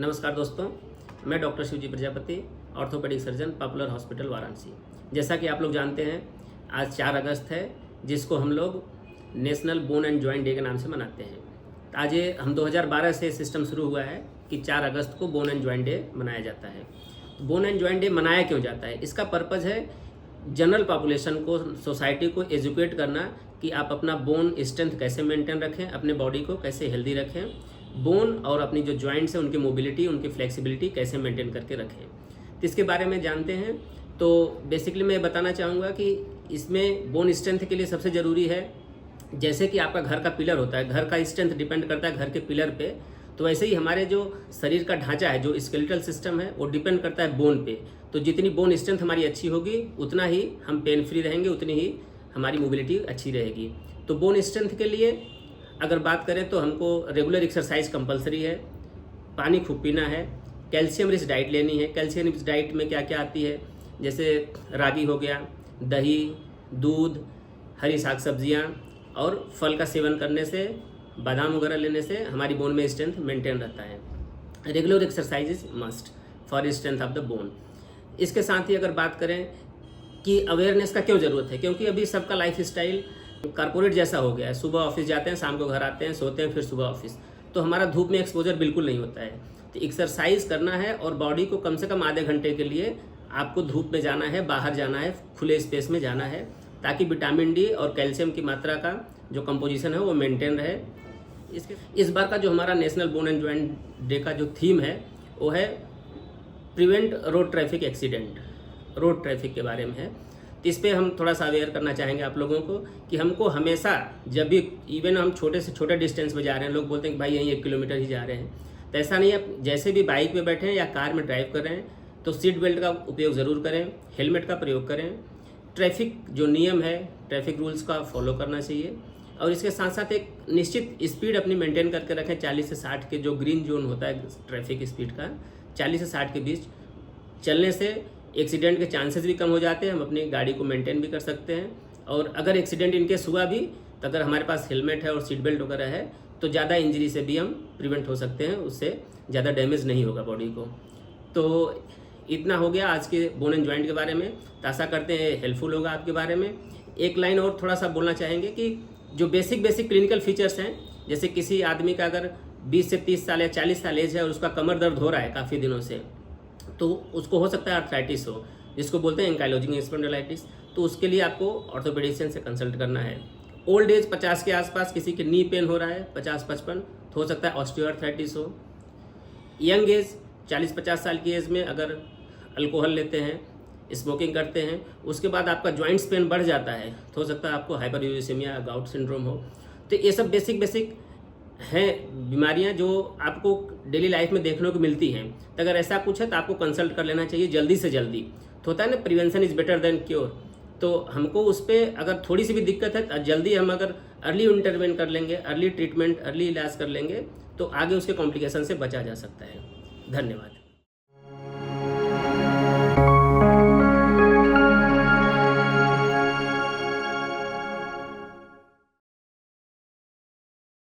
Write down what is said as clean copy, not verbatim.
नमस्कार दोस्तों, मैं doctor Shivji Prajapati, orthopaedic surgeon, popular hospital Varanasi. जैसा कि आप लोग जानते हैं, आज 4 अगस्त है, जिसको हम लोग national bone and joint day के नाम से मनाते हैं। आज ये हम 2012 से सिस्टम शुरू हुआ है कि 4 अगस्त को बोन एंड जॉइंट डे मनाया जाता है। बोन एंड जॉइंट डे मनाया क्यों जाता है? इसका पर्पज़ है जनरल पॉपुलेशन को, सोसाइटी को एजुकेट करना कि आप अपना बोन स्ट्रेंथ कैसे मेंटेन रखें, अपने बॉडी को कैसे हेल्दी रखें, बोन और अपनी जो जॉइंट्स हैं उनकी मोबिलिटी, उनकी फ्लेक्सिबिलिटी कैसे मेंटेन करके रखें। तो इसके बारे में जानते हैं। तो बेसिकली मैं बताना चाहूँगा कि इसमें बोन स्ट्रेंथ के लिए सबसे ज़रूरी है, जैसे कि आपका घर का पिलर होता है, घर का स्ट्रेंथ डिपेंड करता है घर के पिलर पे, तो वैसे ही हमारे जो शरीर का ढांचा है, जो स्केलेटल सिस्टम है, वो डिपेंड करता है बोन पे। तो जितनी बोन स्ट्रेंथ हमारी अच्छी होगी, उतना ही हम पेन फ्री रहेंगे, उतनी ही हमारी मोबिलिटी अच्छी रहेगी। तो बोन स्ट्रेंथ के लिए अगर बात करें तो हमको रेगुलर एक्सरसाइज कंपलसरी है, पानी खूब पीना है, कैल्शियम रिच डाइट लेनी है। कैल्शियम रिच डाइट में क्या क्या आती है, जैसे रागी हो गया, दही, दूध, हरी साग सब्जियाँ और फल का सेवन करने से, बादाम वगैरह लेने से हमारी बोन में स्ट्रेंथ मेंटेन रहता है। Regular exercise is must for strength of the bone. इसके साथ ही अगर बात करें कि अवेयरनेस का क्यों ज़रूरत है, क्योंकि अभी सबका लाइफ स्टाइल कॉर्पोरेट जैसा हो गया है। सुबह ऑफिस जाते हैं, शाम को घर आते हैं, सोते हैं, फिर सुबह ऑफिस। तो हमारा धूप में एक्सपोजर बिल्कुल नहीं होता है। तो एक्सरसाइज करना है और बॉडी को कम से कम आधे घंटे के लिए आपको धूप में जाना है, बाहर जाना है, खुले स्पेस में जाना है, ताकि विटामिन डी और कैल्शियम की मात्रा का जो कंपोजिशन है वो मेंटेन रहे। इस बार का जो हमारा national bone and joint day का जो थीम है वो है prevent road traffic accident. Road traffic के बारे में है। तो इस पर हम थोड़ा सा अवेयर करना चाहेंगे आप लोगों को कि हमको हमेशा, जब भी इवन हम छोटे से छोटे डिस्टेंस में जा रहे हैं, लोग बोलते हैं कि भाई यहीं 1 किलोमीटर ही जा रहे हैं, तो ऐसा नहीं है। जैसे भी बाइक पे बैठे हैं या कार में ड्राइव कर रहे हैं तो सीट बेल्ट का उपयोग ज़रूर करें, हेलमेट का प्रयोग करें, ट्रैफिक जो नियम है, ट्रैफिक रूल्स का फॉलो करना चाहिए, और इसके साथ साथ एक निश्चित स्पीड अपनी मेंटेन करके रखें। 40 से 60 के जो ग्रीन जोन होता है ट्रैफिक स्पीड का, 40 से 60 के बीच चलने से एक्सीडेंट के चांसेस भी कम हो जाते हैं, हम अपनी गाड़ी को मेंटेन भी कर सकते हैं। और अगर एक्सीडेंट इनकेस हुआ भी, तो अगर हमारे पास हेलमेट है और सीट बेल्ट वगैरह है तो ज़्यादा इंजरी से भी हम प्रिवेंट हो सकते हैं, उससे ज़्यादा डैमेज नहीं होगा बॉडी को। तो इतना हो गया आज के बोन एंड जॉइंट के बारे में। तो आशा करते हैं हेल्पफुल होगा आपके बारे में। एक लाइन और थोड़ा सा बोलना चाहेंगे कि जो बेसिक क्लिनिकल फीचर्स हैं, जैसे किसी आदमी का अगर 20 से 30 साल या 40 साल एज है और उसका कमर दर्द हो रहा है काफ़ी दिनों से, तो उसको हो सकता है आर्थराइटिस हो, जिसको बोलते हैं एंकाइलोजिंग स्पॉन्डिलाइटिस। तो उसके लिए आपको ऑर्थोपेडिशियन से कंसल्ट करना है। ओल्ड एज 50 के आसपास किसी के नी पेन हो रहा है, 50-55, तो हो सकता है ऑस्टियोआर्थराइटिस हो। यंग एज 40-50 साल की एज में अगर अल्कोहल लेते हैं, स्मोकिंग करते हैं, उसके बाद आपका जॉइंट्स पेन बढ़ जाता है, तो हो सकता है आपको हाइपरयूरेसिमिया, गाउट सिंड्रोम हो। तो ये सब बेसिक हैं बीमारियां जो आपको डेली लाइफ में देखने को मिलती हैं। तो अगर ऐसा कुछ है तो आपको कंसल्ट कर लेना चाहिए जल्दी से जल्दी। तो होता है ना, prevention is better than cure. तो हमको उस पर अगर थोड़ी सी भी दिक्कत है तो जल्दी हम अगर अर्ली इंटरवेंट कर लेंगे, अर्ली ट्रीटमेंट, अर्ली इलाज कर लेंगे, तो आगे उसके कॉम्प्लिकेशन से बचा जा सकता है। धन्यवाद।